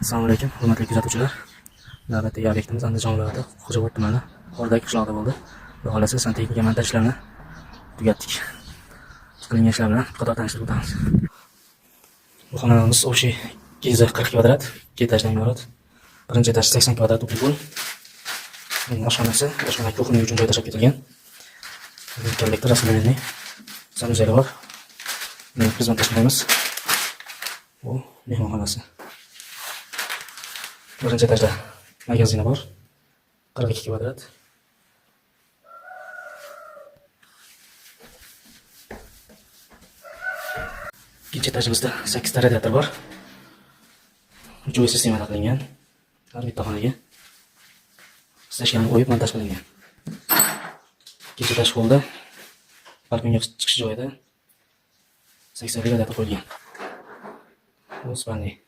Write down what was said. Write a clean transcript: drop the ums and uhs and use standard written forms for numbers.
Assalomu alaykum, hurmatli kuzatuvchilar. Navbatdagi obyektimiz Andijon viloyati Xo'jaobod tumani Qo'rdagi qishlog'ida bo'ldi. Xudo xolasa santexnika montaj ishlarini tugatdik. Qilingan ishlar bilan qator tanishtirib o'tamiz. Bu xonadonimiz общий 240 kvadrat, 2 etajdan iborat. Birinchi etaj 80 kvadrat uy. Oshxonasi, oshxona kuxnya uchun joy tashlab ketilgan. Kollektor rasmlangan. Sanuzeli bor. Biz montajlaymiz. Bu mehmonxonasi. Birinchi etajda magazini bor. 42 kvadrat. Ikkinchi etajimizda 8 ta radiator bor. Uy sistemada qilingan. Har bitta xonaga stashkani qo'yib montaj qilingan. Ikkinchi etaj holda balkonga chiqish joyida 80 ta radiator qo'yilgan. Bu spalniy.